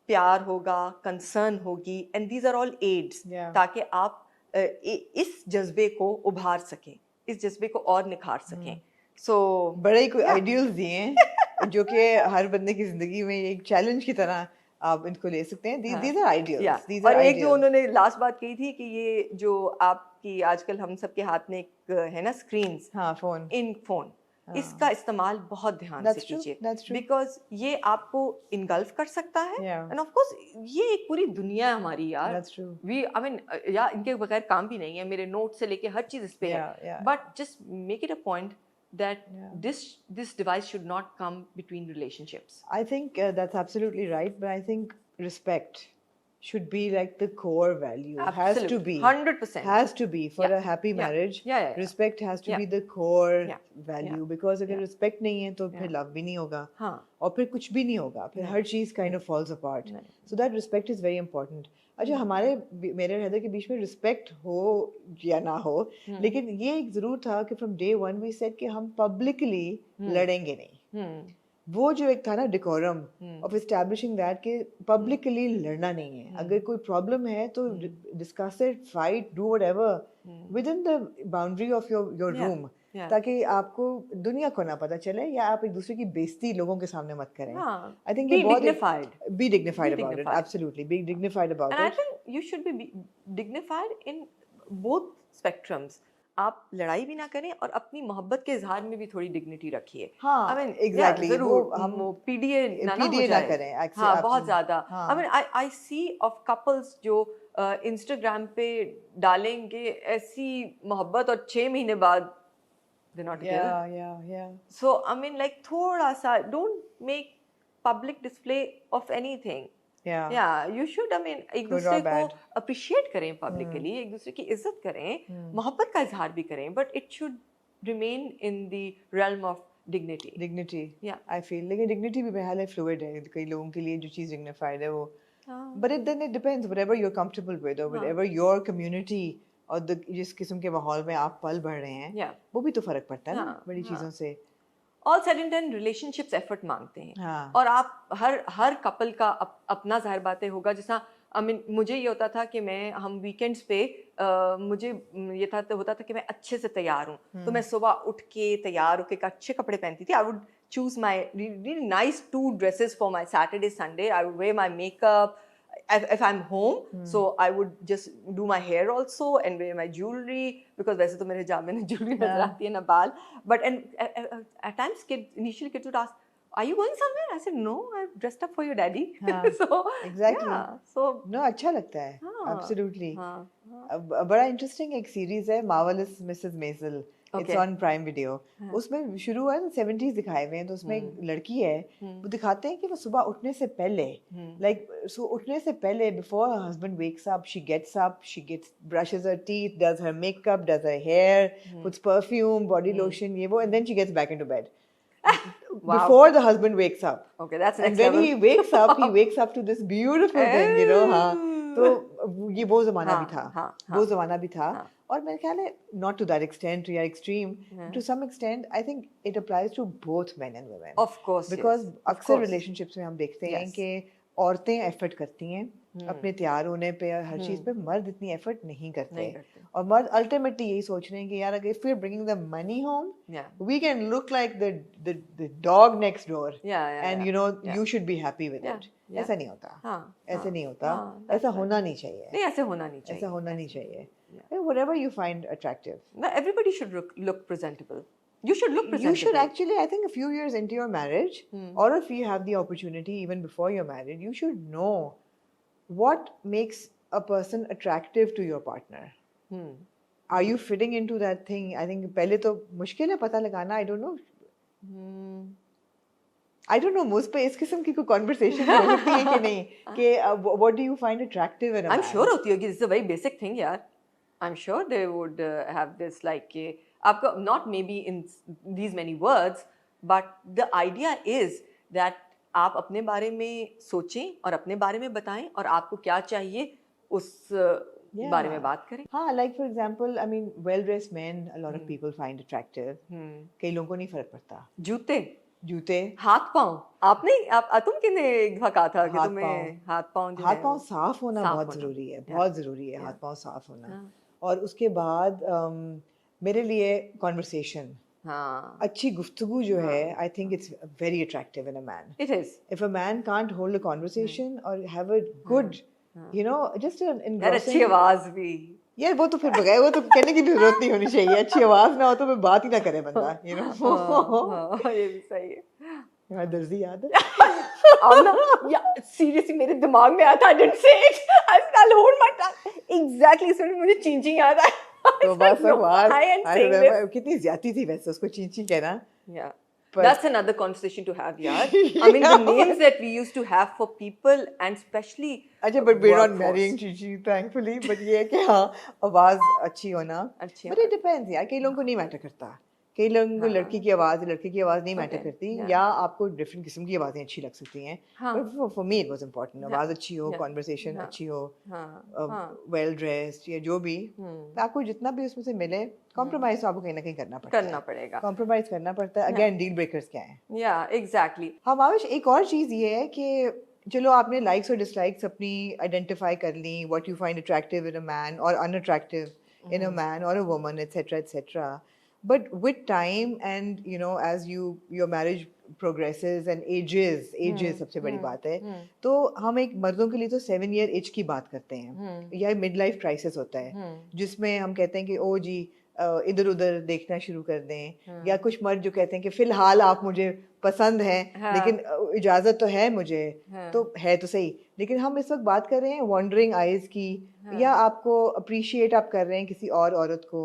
प्यार होगा, concern होगी, and these are all aids ताकि आप इस जज्बे को उभार सकें, इस जज्बे को और निखार सकें. So बड़े ही कोई आइडियल्स दिए हैं जो कि हर बंदे की जिंदगी में एक चैलेंज की तरह आप इनको ले सकते हैं. These are ideals. These are और एक ideals. जो उन्होंने लास्ट बात कही थी कि ये जो आपकी आजकल हम सबके हाथ में एक है ना स्क्रीन्स, फोन, इन फोन, इसका इस्तेमाल बहुत ध्यान से कीजिए, बिकॉज ये आपको इनगल्फ कर सकता है. एंड ऑफ कोर्स ये एक पूरी दुनिया है हमारी यार. वी आई मीन यार इनके बगैर काम भी नहीं है. मेरे नोट से लेके हर चीज इस पे है. But just make it a point that this device should not come between relationships. I think that's absolutely right, but I think respect should be like the core value. Absolutely. Has to be 100%. Has to be for a happy marriage. Respect has to be the core value because अगर respect नहीं है तो फिर love भी नहीं होगा और फिर कुछ भी नहीं होगा, फिर हर चीज kind of falls apart. So that respect is very important. अच्छा, हमारे मेरे रहते के बीच में रिस्पेक्ट हो या ना हो, लेकिन ये एक जरूर था कि from day one we said कि हम पब्लिकली लड़ेंगे नहीं. वो जो एक था ना डिकोरम ऑफ एस्टैब्लिशिंग दैट कि पब्लिकली लड़ना नहीं है. अगर कोई प्रॉब्लम है तो discuss it, fight, do whatever with in the boundary of your room, ताकि आपको दुनिया को ना पता चले या आप एक दूसरे की बेइज्जती लोगों के सामने मत करें. आई थिंक ये बहुत be dignified about it. Absolutely, be dignified about it. And I think you should be dignified in both spectrums. आप लड़ाई भी ना करें और अपनी मोहब्बत के इजहार में भी थोड़ी डिग्निटी रखिए. I mean, exactly. जरूर हम PDA ना करें. हाँ, बहुत ज्यादा. I mean, I see of couples जो Instagram पे डालेंगे ऐसी मोहब्बत और 6 महीने बाद they're not together. So I mean, like थोड़ा सा don't make public display of anything. Yeah, you should, I mean, एक Good or दूसरे को bad. appreciate करें publicly, एक दूसरे की इज्जत करें, मोहब्बत का इजहार भी करें, but it should remain in the realm of dignity. Dignity. Yeah. I feel लेकिन dignity भी बहरहाल fluid है. कई लोगों के लिए जो चीज़ dignified है वो. But then it depends whatever you're comfortable with or whatever your community और जिस किस्म के माहौल में आप पल बढ़ रहे हैं. Yeah. वो भी तो फर्क पड़ता है ना बड़ी चीज़ों से. All said and done, relationships effort मांगते हैं. हाँ. और आप हर कपल का अपना ज़ाहिर बातें होगा. जैसा I mean, मुझे ये होता था कि हम वीकेंड्स पे मुझे ये होता था कि मैं अच्छे से तैयार हूँ. तो मैं सुबह उठ के तैयार होके अच्छे कपड़े पहनती थी. I would choose my really nice 2 dresses for my Saturday, Sunday. I would wear my makeup. If I'm home, so I would just do my hair also and wear my jewelry because वैसे तो मेरे हिजाब में ना jewelry नजर आती है ना बाल. But at times initially kids would ask, "Are you going somewhere?" I said, "No, I've dressed up for your daddy." So exactly. Yeah, so no अच्छा लगता है. Absolutely. बड़ा इंटरेस्टिंग एक सीरीज है Marvelous Mrs. Maisel. It's on Prime Video. उसमें शुरू हुआ है 70s दिखाए हुए हैं. तो उसमें एक लड़की है वो दिखाते हैं कि वो सुबह उठने से पहले उठने से पहले before her husband wakes up she brushes her teeth, does her makeup, does her hair, puts perfume, body lotion ये वो, and then she gets back into bed. Wow. Before the husband wakes up. Okay, that's next level. And when he wakes up to this beautiful thing, you know. हाँ. तो ये वो ज़माना भी था. वो ज़माना भी था. और मेरे ख्याल है not to that extent या extreme, to some extent I think it applies to both men and women. Of course. Because अक्सर relationships में हम देखते हैं कि औरतें एफर्ट करती हैं अपने तैयार होने पे और हर चीज़ पे. मर्द इतनी एफर्ट नहीं करते. और मर्द अल्टीमेटली यही सोच रहे हैं कि यार अगर if we're bringing the money home, we can look like the dog next door, and you know you should be happy with it. ऐसा नहीं होता. ऐसे नहीं होता. ऐसा होना नहीं चाहिए. नहीं ऐसे होना नहीं चाहिए. ऐसा होना नहीं चाहिए. Whatever you find attractive. No, everybody should look presentable. You should look presentable. You should actually, I think, a few years into your marriage, or if you have the opportunity even before you're married, you should know what makes a person attractive to your partner. Are you fitting into that thing? I think पहले तो मुश्किल है पता लगाना. I don't know. I don't know. मुझ पे इस किस्म की कोई conversation हो सकती है कि नहीं? कि what do you find attractive in a man? I'm sure होती होगी. This is a very basic thing, यार. I'm sure they would have this like आपको not maybe in these many words, but the idea is that आप अपने बारे में सोचें और अपने बारे में बताएं और आपको क्या चाहिए उस बारे में बात करें. हाँ, like for example, I mean, well-dressed men, a lot of people find attractive. कई लोगों को नहीं फर्क पड़ता. जूते, हाथ पाँव. तुम किने कहा था कि तुम्हें हाथ पाँव साफ होना बहुत जरूरी है. बहुत जरूरी है हाथ पाँव साफ होना. और उसके बाद मेरे लिए conversation. अच्छी गुफ्तगू जो है, I think it's very attractive in a man. It is. If a man can't hold a conversation or have a good, you know, just an engrossing. अच्छी आवाज भी. यार वो तो फिर बगैर वो तो कहने की भी जरूरत नहीं होनी चाहिए. अच्छी आवाज ना हो तो फिर बात ही ना करे बंदा, you know. ये भी सही है. यार दर्जी याद है? या सीरियसली मेरे दिमाग में आया था. I didn't say it. I'll hold my tongue. Exactly. इसमें मुझे चींची याद आया. तो बस यार कितनी ज्यादती थी वैसे उसको चींची कहना. Yeah. That's another conversation to have, yaar. I mean, the names that we used to have for people and especially. अच्छा, but we're not marrying Chichi, thankfully. But ये है कि हाँ आवाज अच्छी होना. But it depends यार. कई लोगों को नहीं मैटर करता. कई लोगों को लड़की की आवाज नहीं मैटर करती. या आपको डिफरेंट किस्म की आवाजें अच्छी लग सकती हैं. But for me it was important. आवाज अच्छी हो, conversation अच्छी हो, well dressed या जो भी. आपको जितना भी उसमें से मिले, compromise आपको कहीं ना कहीं करना पड़ेगा. Compromise करना पड़ता है. Again, deal breakers क्या हैं? Yeah, exactly. हाँ, माविश एक और चीज़ ये है कि चलो आपने likes और dislikes अपनी identify कर ली. What you find attractive in a man or unattractive in a man or a woman, etc. But with time and you know as your marriage progresses and ages सबसे बड़ी बात है. तो हम एक मर्दों के लिए तो 7-year itch की बात करते हैं या मिड लाइफ क्राइसिस होता है जिसमें हम कहते हैं कि ओ जी इधर उधर देखना शुरू कर दें. या कुछ मर्द जो कहते हैं कि फिलहाल आप मुझे पसंद हैं लेकिन इजाजत तो है मुझे. तो है तो सही, लेकिन हम इस वक्त बात कर रहे हैं वॉन्डरिंग आइज की. या आपको अप्रिशिएट आप कर रहे हैं किसी और औरत को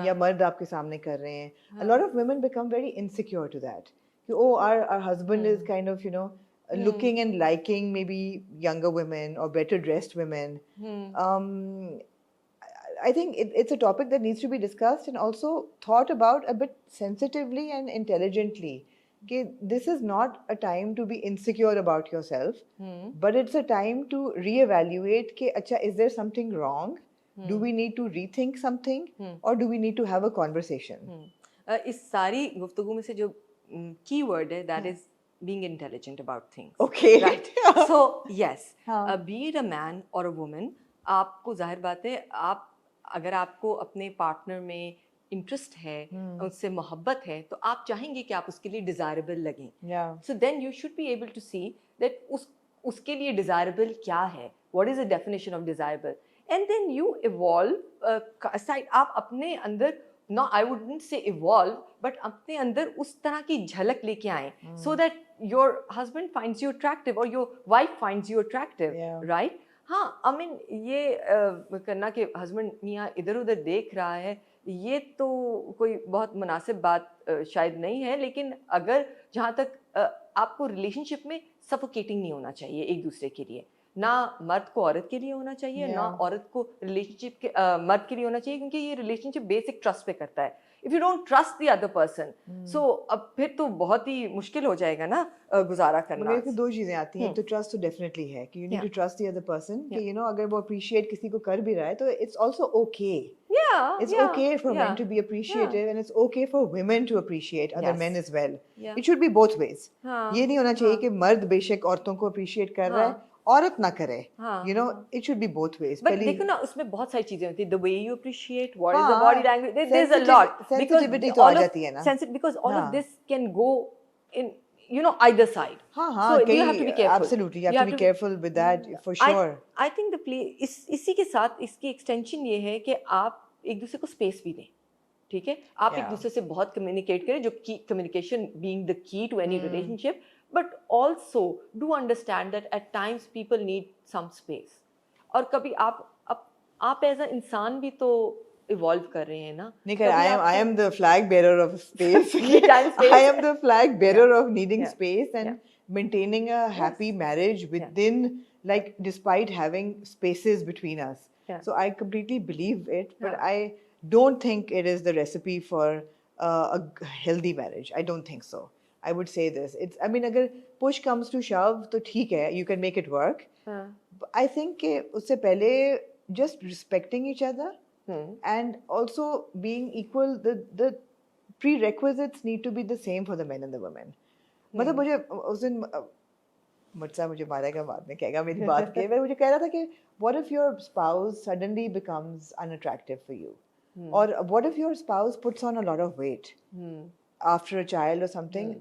या मर्द आपके सामने कर रहे हैं. A lot of women become very insecure to that. Oh, our husband is kind of, you know, looking and liking maybe younger women or better dressed women. I think it's a topic that needs to be discussed and also thought about a bit sensitively and intelligently. Okay, this is not a time to be insecure about yourself, but it's a time to reevaluate कि अच्छा, is there something wrong? Do we need to rethink something or do we need to have a conversation? इस सारी गुफ्तगू में से जो की word है that is being intelligent about things. Okay. Right. So yes, be it a man or a woman, आपको जाहिर बात है आप अगर आपको अपने पार्टनर में इंटरेस्ट है, उससे मोहब्बत है, तो आप चाहेंगे कि आप उसके लिए डिजायरेबल लगें. So then you should be able to see that उसके लिए डिजायरेबल क्या है, what is the definition of desirable, and then you evolve side. आप अपने अंदर no, I wouldn't say evolve, but अपने अंदर उस तरह की झलक लेके आए, so that your husband finds you attractive or your wife finds you attractive, right? हाँ, I mean ये करना कि husband मियाँ इधर उधर देख रहा है, ये तो कोई बहुत मुनासिब बात शायद नहीं है, लेकिन अगर जहाँ तक आपको रिलेशनशिप में सफोकेटिंग नहीं होना चाहिए एक दूसरे के लिए. ना मर्द को औरत के लिए होना चाहिए, ना औरत को रिलेशनशिप के मर्द के लिए होना चाहिए, क्योंकि ये रिलेशनशिप बेसिक ट्रस्ट पे करता है. If you don't trust the other person, so अब फिर तो बहुत ही मुश्किल हो जाएगा ना गुजारा करना. मेरे को दो चीजें आती हैं. तो ट्रस्ट तो डेफिनेटली है कि you need to trust the other person कि यू नो अगर वो अप्रिशिएट किसी को कर भी रहा है तो it's also okay. It's okay for men to be appreciative and it's okay for women to appreciate other men as well. It should be both ways. ये नहीं होना चाहिए कि मर्द बेशक औरतों को appreciate कर रहा है, औरत ना करे. You know, it should be both ways. But देखो ना, उसमें बहुत सारी चीजें होती हैं. The way you appreciate, what is the body language, there's a lot. Sensitivity तो आ जाती है ना. Because all of this can go in, you know, either side. So you have to be careful. Absolutely, you have to be careful with that for sure. I think the play इसी के साथ इसकी extension ये है कि आप एक दूसरे को स्पेस भी दें. ठीक है, आप एक दूसरे से बहुत कम्युनिकेट करें, जो की communication being the key to any relationship, but also do understand that at times people need some space. और कभी आप एज अ इंसान भी तो इवॉल्व कर रहे हैं ना. I am the flag bearer of space. I am the flag bearer of needing space and maintaining a happy marriage within, like, despite having spaces between us. So I completely believe it, but I don't think it is the recipe for a healthy marriage. I don't think so. I would say this. I mean, अगर push comes to shove, तो ठीक है, you can make it work. I think उससे पहले just respecting each other and also being equal. The prerequisites need to be the same for the men and the women. मतलब मुझे उस दिन मुझसे मुझे मारेगा बाद में, कहेगा मेरी बात के, मैं मुझे कह रहा था कि what if your spouse suddenly becomes unattractive for you, or what if your spouse puts on a lot of weight after a child or something?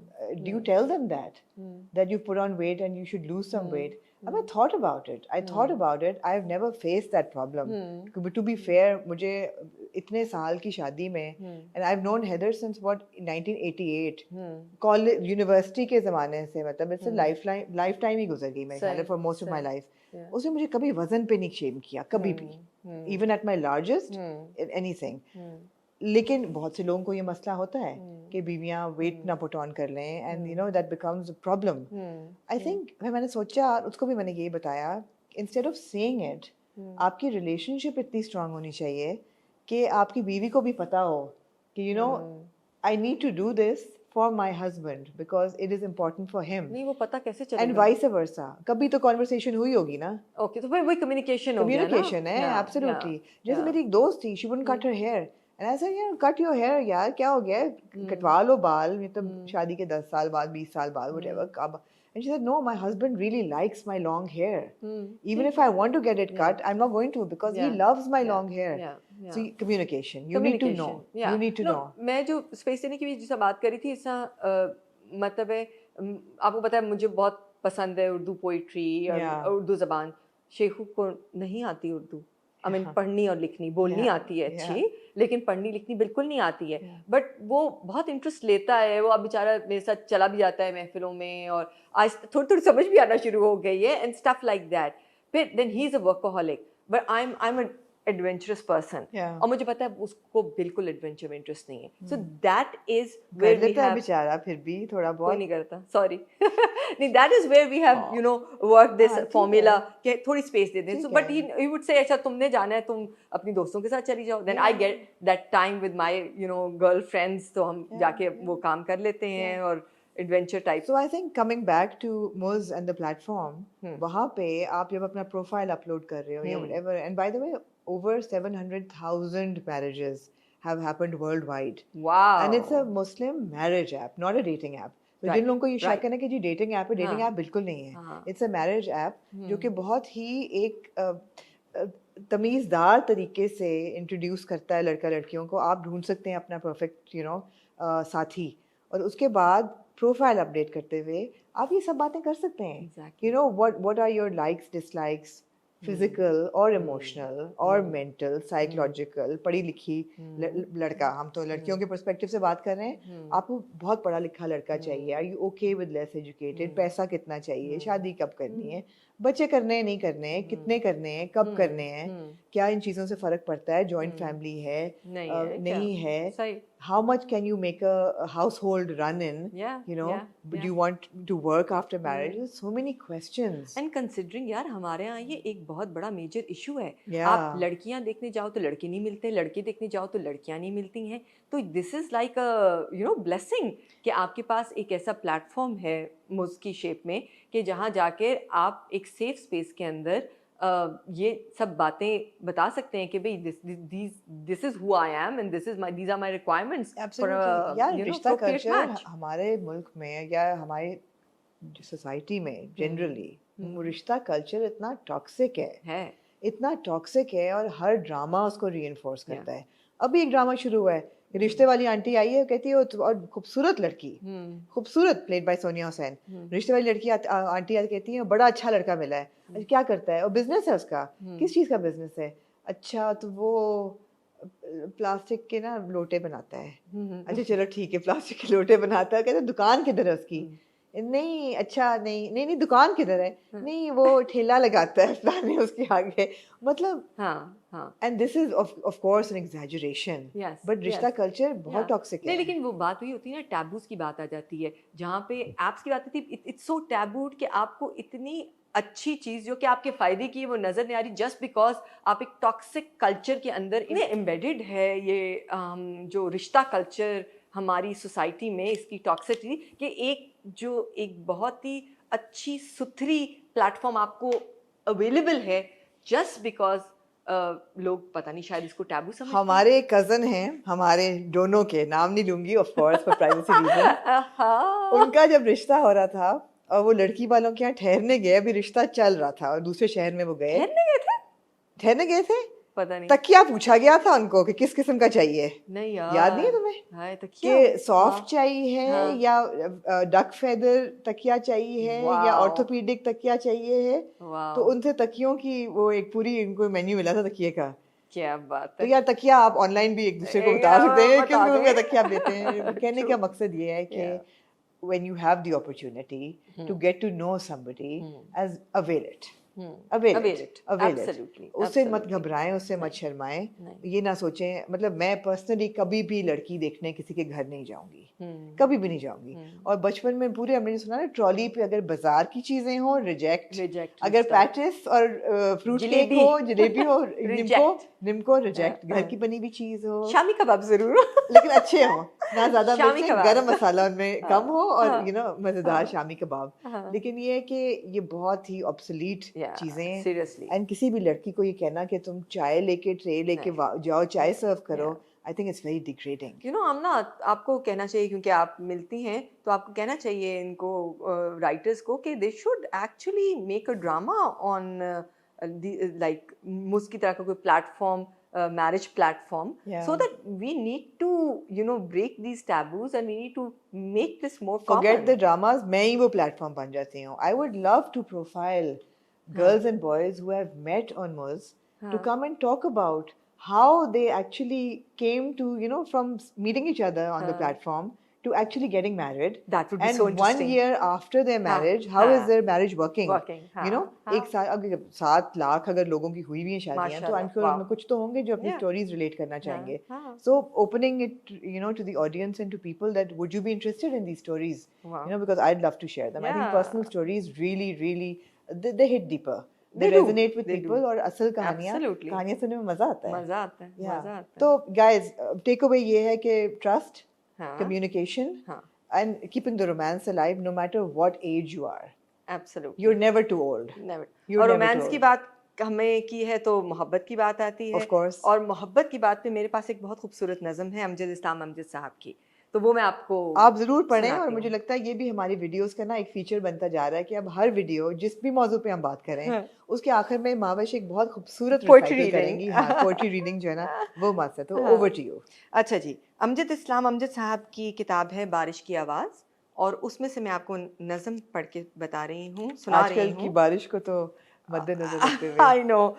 Do you tell them that you put on weight and you should lose some weight? I thought about it. I have never faced that problem. But to be fair, मुझे इतने साल की शादी में, and I've known Heather since 1988. College, university के ज़माने से, मतलब it's a lifetime ही गुजर गई मेरे ख्याल for most of my life. उसने मुझे कभी वजन पे नहीं शेम किया, कभी भी. Even at my largest, anything. लेकिन बहुत से लोगों को ये मसला होता है कि बीवियां वेट ना पुट ऑन कर लें, and you know that becomes a problem. I think मैंने सोचा, उसको भी मैंने यही बताया, इंस्टेड ऑफ सेइंग इट, आपकी रिलेशनशिप इतनी स्ट्रांग होनी चाहिए कि आपकी बीवी को भी पता हो कि you know I need to do this for my husband because it is important for him. नहीं, वो पता कैसे चलेगा? And vice versa. कभी तो कॉन्वर्सेशन हुई होगी ना. ओके, तो फिर वही कम्युनिकेशन है. एब्सोल्युटली. जैसे मेरी एक दोस्त थी, she wouldn't cut her hair. And I said, cut your hair, यार, क्या हो गया? कटवा लो बाल, मतलब शादी के 10 साल बाद, 20 साल बाद, whatever. And she said, no, my husband really likes my long hair. Even if I want to get it cut, I'm not going to, because he loves my long hair. So communication, you need to know. You need to know. मैं जो space देने की भी जैसा बात करी थी, ऐसा मतलब है, आपको पता है मुझे बहुत पसंद है उर्दू पोइट्री और उर्दू ज़बान. शेखू को नहीं आती उर्दू. I mean, पढ़नी और लिखनी, बोलनी आती है अच्छी, लेकिन पढ़नी लिखनी बिल्कुल नहीं आती है. बट वो बहुत इंटरेस्ट लेता है. वो अब बेचारा मेरे साथ चला भी जाता है महफिलों में, और आज थोड़ी थोड़ी समझ भी आना शुरू हो गई है, एंड स्टफ लाइक दैट. फिर then he is a workaholic, but I am adventurous person Yeah. और मुझे पता है उसको बिल्कुल एडवेंचर में इंटरेस्ट नहीं है, so that is where we have, बेचारा फिर भी थोड़ा कोई बहुत नहीं करता, सॉरी नहीं, that is where we have you know work this ठीक फॉर्मूला है। कि थोड़ी स्पेस दे दें. ठीक सो बट है। ही वुड से अच्छा तुमने जाना है तुम अपनी दोस्तों के साथ चली जाओ, then I get that time with my you know girlfriends, तो हम जाके वो काम कर लेते हैं और adventure type. So I think coming back to Moz and the platform, वहाँ पे आप जब अपना प्रोफाइल अपलोड कर रहे हो या whatever, and by the way, over 700,000 marriages have happened worldwide. Wow. And it's a Muslim marriage app, not a dating app. तो जिन लोगों को ये शक है ना कि जी डेटिंग ऐप है, डेटिंग ऐप बिल्कुल नहीं है. It's a marriage app जो कि बहुत ही एक तमीज़दार तरीके से इंट्रोड्यूस करता है लड़का लड़कियों को. आप ढूंढ सकते हैं अपना परफेक्ट यू नो साथी, और उसके बाद प्रोफाइल अपडेट करते हुए आप ये सब बातें कर सकते हैं. You know what are your likes dislikes, physical और इमोशनल और मेंटल साइकोलॉजिकल. पढ़ी लिखी लड़का, हम तो लड़कियों के पर्सपेक्टिव से बात कर रहे हैं, आपको बहुत पढ़ा लिखा लड़का चाहिए. Are you okay with less educated, पैसा कितना चाहिए, शादी कब करनी है, बच्चे करने हैं नहीं करने हैं, कितने करने हैं, कब करने हैं, क्या इन चीज़ों से फ़र्क पड़ता है, जॉइंट फैमिली है नहीं है, how much can you make a household run in, you know, do you want to work after marriage? There's so many questions. And considering यार हमारे यहाँ ये एक बहुत बड़ा मेजर इशू है. Yeah. आप लड़कियाँ देखने जाओ तो लड़के नहीं मिलते, लड़के देखने जाओ तो लड़कियाँ नहीं मिलती हैं. तो this is like a you know blessing कि आपके पास एक ऐसा प्लेटफॉर्म है मुझ की शेप में कि जहाँ जाके आप एक सेफ स्पेस के अंदर ये सब बातें बता सकते हैं कि भाई this is who I am and these are my requirements for यार रिश्ता कल्चर हमारे मुल्क में या हमारे सोसाइटी में जनरली रिश्ता कल्चर इतना टॉक्सिक है, इतना टॉक्सिक है, और हर ड्रामा उसको रीइंफोर्स करता है. अभी एक ड्रामा शुरू हुआ है, रिश्ते वाली आंटी आई है, कहती है और खूबसूरत लड़की, खूबसूरत प्लेड बाय सोनिया हुसैन. रिश्ते वाली लड़की आंटी आती कहती है बड़ा अच्छा लड़का मिला है. अच्छा क्या करता है, और बिजनेस है उसका, किस चीज़ का बिजनेस है, अच्छा तो वो प्लास्टिक के ना लोटे बनाता है. अच्छा चलो ठीक है, प्लास्टिक के लोटे बनाता है. कहते दुकान किधर है उसकी, नहीं अच्छा नहीं दुकान किधर है, नहीं वो ठेला लगाता है फलाने उसके आगे. मतलब and this is of course an exaggeration, but रिश्ता कल्चर बहुत टॉक्सिक है. नहीं, लेकिन वो बात वही होती है ना, टैबूज की बात आ जाती है, जहाँ पे एप्स की बात आती है. इट्स सो टैबूड कि आपको इतनी अच्छी चीज़ जो कि आपके फ़ायदे की है वो नज़र नहीं आ रही, जस्ट बिकॉज आप एक टॉक्सिक कल्चर के अंदर इतने एम्बेडेड है ये जो रिश्ता कल्चर हमारी सोसाइटी में, इसकी टॉक्सिसिटी कि एक बहुत ही अच्छी सुथरी प्लेटफॉर्म आपको अवेलेबल है जस्ट बिकॉज लोग पता नहीं शायद इसको टैबू समझते हैं. हमारे कज़न हैं, हमारे दोनों के नाम नहीं लूंगी of course for privacy reason. उनका जब रिश्ता हो रहा था और वो लड़की वालों के यहाँ ठहरने गए, अभी रिश्ता चल रहा था और दूसरे शहर में वो गए, ठहरने गए थे, पता नहीं तकिया पूछा गया था उनको कि किस किस्म का चाहिए. नहीं यार, याद नहीं है तुम्हें कि सॉफ्ट चाहिए है या डक फेदर तकिया चाहिए है या ऑर्थोपीडिक तकिया चाहिए है. तो उनसे तकियों की वो एक पूरी इनको मेन्यू मिला था तकिए का. क्या बात है. तो यार तकिया आप ऑनलाइन भी एक दूसरे को बता सकते हैं किस किस्म का तकिया आप लेते हैं. कहने का मकसद ये है कि when you have the opportunity to get to know somebody, as avail it. Avail it. उससे मत घबराएं, उससे मत शर्माएं. ये ना सोचें, मतलब मैं पर्सनली कभी भी लड़की देखने किसी के घर नहीं जाऊंगी, कभी भी नहीं जाऊंगी. और बचपन में पूरे हमने सुना ना, ट्रॉली पे अगर बाजार की चीजें हो रिजेक्ट, अगर पैटिस और फ्रूट केक हो, जलेबी हो निम्को रिजेक्ट, घर की बनी हुई चीज हो, शामी कबाब जरूर लेकिन अच्छे हो, ना ज्यादा गरम मसाला उनमें कम हो, और यू नो मजेदार शामी कबाब. लेकिन ये है कि ये बहुत ही ऑब्सोलीट चीजें. सीरियसली. एंड किसी भी लड़की को ये कहना कि तुम चाय लेके ट्रे लेके जाओ चाय सर्व करो, I think it's very degrading. You know Aamna, आपको कहना चाहिए क्योंकि आप मिलती हैं, तो आपको कहना चाहिए इनको राइटर्स को कि they should actually make a drama on like मुझ की तरह का कोई platform, marriage platform, so that we need to break these taboos and we need to make this more common. Forget the dramas, मैं ही वो platform बन जाती हूँ. I would love to profile girls and boys who have met on Moz to come and talk about how they actually came to from meeting each other on the platform to actually getting married. That would be and so 1 interesting. year after their marriage, how is their marriage working? You know, एक साल अगर 7 लाख अगर लोगों की हुई भी हैं शादियां, तो I'm sure उसमें कुछ तो होंगे जो अपनी stories relate करना चाहेंगे. So opening it, you know, to the audience and to people, that would you be interested in these stories? You know, because I'd love to share them. I think personal stories really they hit deeper. They resonate with people. और असल कहानियाँ सुनने में मजा आता है. तो guys, takeaway ये है कि trust, communication, and keeping the romance alive no matter what age you are. Absolutely. You're never too old. Never. और रोमांस की बात हमें की है तो मोहब्बत की बात आती है. Of course. और मोहब्बत की बात पे मेरे पास एक बहुत खूबसूरत नज़म है अमजद इस्लाम अमजद साहब की, तो वो मैं आपको आप जरूर पढ़ें. और मुझे लगता है ये भी हमारी वीडियोस का ना एक फीचर बनता जा रहा है कि अब हर वीडियो जिस भी मौजू पे हम बात करें उसके आखिर में माविश एक बहुत खूबसूरत रिसाइटल करेंगी. हाँ, पोएट्री रीडिंग जो है ना वो मस्त है. तो ओवर टू यू. अच्छा जी, अमजद इस्लाम अमजद साहब की किताब है बारिश की आवाज़, और उसमें से मैं आपको नज़म पढ़ के बता रही हूँ, सुना रही हूँ. आजकल की बारिश को तो मद्देनजर रखते हुए. I know.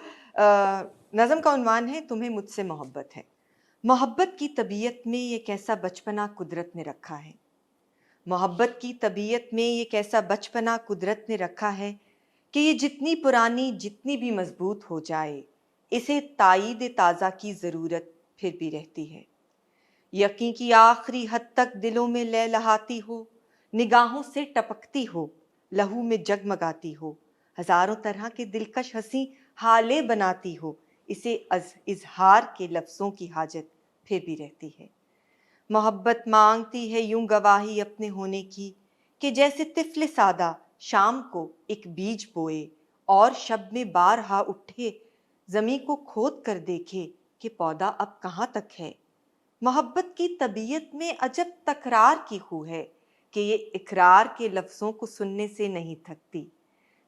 नज़म का उन्वान है तुम्हें मुझसे मोहब्बत है. मोहब्बत की तबीयत में ये कैसा बचपना कुदरत ने रखा है. मोहब्बत की तबीयत में ये कैसा बचपना कुदरत ने रखा है कि ये जितनी पुरानी जितनी भी मजबूत हो जाए, इसे तायीद ताज़ा की ज़रूरत फिर भी रहती है. यकीन की आखिरी हद तक दिलों में लहलहाती हो, निगाहों से टपकती हो, लहू में जगमगाती हो, हज़ारों तरह के दिलकश हंसी हाले बनाती हो, इसे इजहार के लफ्ज़ों की हाजत फिर भी रहती है. मोहब्बत मांगती है यूं गवाही अपने होने की कि जैसे तिफले सादा शाम को एक बीज बोए और शब में बारहा उठे, ज़मीं को खोद कर देखे कि पौधा अब कहाँ तक है. मोहब्बत की तबीयत में अजब तकरार की खू है कि ये इकरार के लफ्ज़ों को सुनने से नहीं थकती.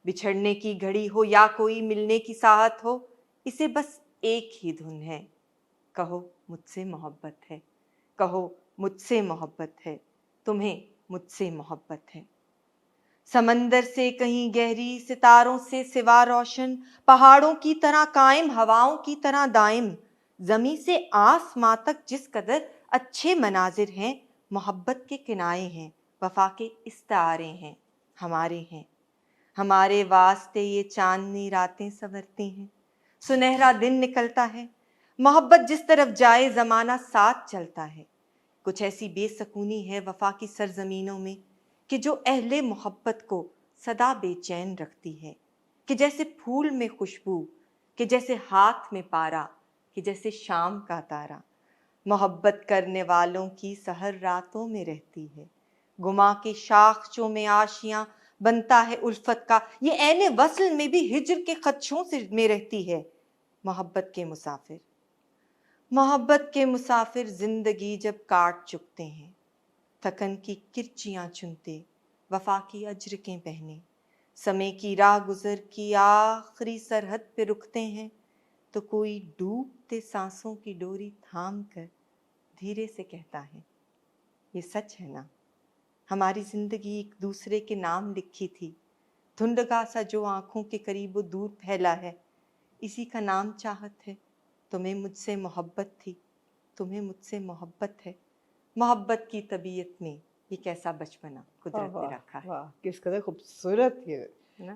बिछड़ने की घड़ी हो या कोई मिलने की साहत हो, इसे बस एक ही धुन है, कहो मुझसे मोहब्बत है, कहो मुझसे मोहब्बत है, तुम्हें मुझसे मोहब्बत है. समंदर से कहीं गहरी, सितारों से सिवा रोशन, पहाड़ों की तरह कायम, हवाओं की तरह दायम, ज़मीं से आसमां तक जिस कदर अच्छे मनाजिर हैं, मोहब्बत के किनारे हैं, वफा के इस्तारे हैं, हमारे हैं. हमारे वास्ते ये चांदनी रातें संवरती हैं, सुनहरा दिन निकलता है. मोहब्बत जिस तरफ जाए ज़माना साथ चलता है. कुछ ऐसी बेसकूनी है वफा की सरजमीनों में कि जो अहले मोहब्बत को सदा बेचैन रखती है, कि जैसे फूल में खुशबू, कि जैसे हाथ में पारा, कि जैसे शाम का तारा. मोहब्बत करने वालों की सहर रातों में रहती है, गुमा के शाखचों में आशियां बनता है उल्फत का. ये ऐने वस्ल में भी हिज्र के खदशों से में रहती है. मोहब्बत के मुसाफिर, मोहब्बत के मुसाफिर जिंदगी जब काट चुकते हैं, थकन की किरचियाँ चुनते, वफा की अजरकें पहने, समय की राह गुजर की आखिरी सरहद पे रुकते हैं, तो कोई डूबते सांसों की डोरी थाम कर धीरे से कहता है, ये सच है ना, हमारी जिंदगी एक दूसरे के नाम लिखी थी, धुंधगा सा जो आंखों के करीब वो दूर फैला है, इसी का नाम चाहत है. तुम्हें मुझसे मोहब्बत थी, तुम्हें मुझसे मोहब्बत है. मोहब्बत की तबीयत में ये कैसा बचपना कुदरत ने रखा है. वाह, किस कदर खूबसूरत ये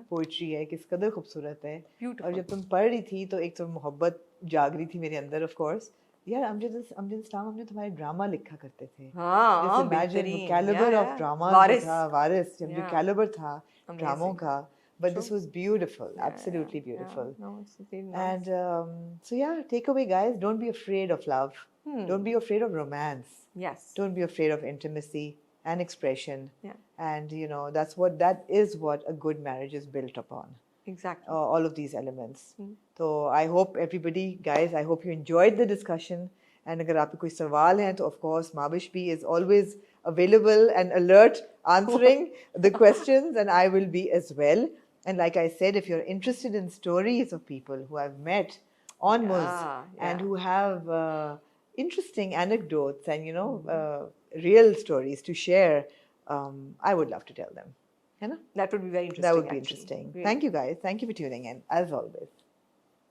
पोइट्री है, किस कदर खूबसूरत है. और जब तुम पढ़ रही थी तो एक तो मोहब्बत जाग रही थी मेरे अंदर. ऑफ कोर्स यार, अमजद इस्लाम हमने तुम्हारे ड्रामा लिखा करते थे. हाँ, इमेजिन कैलिबर ऑफ ड्रामा था वारिस, जब जो कैलिबर था ड्रामों का. But this was beautiful, absolutely beautiful. No, it's really nice. And so yeah, takeaway guys, don't be afraid of love. Don't be afraid of romance. Yes. Don't be afraid of intimacy and expression. Yeah. And you know, that is what a good marriage is built upon. Exactly. All of these elements. So I hope everybody, guys, I hope you enjoyed the discussion. And अगर आपके कोई सवाल हैं तो of course Mavish B is always available and alert answering the questions, and I will be as well. And like I said, if you're interested in stories of people who I've met on Muz and who have interesting anecdotes and, you know, real stories to share, I would love to tell them. That would be very interesting. That would be interesting. Really. Thank you guys. Thank you for tuning in, as always.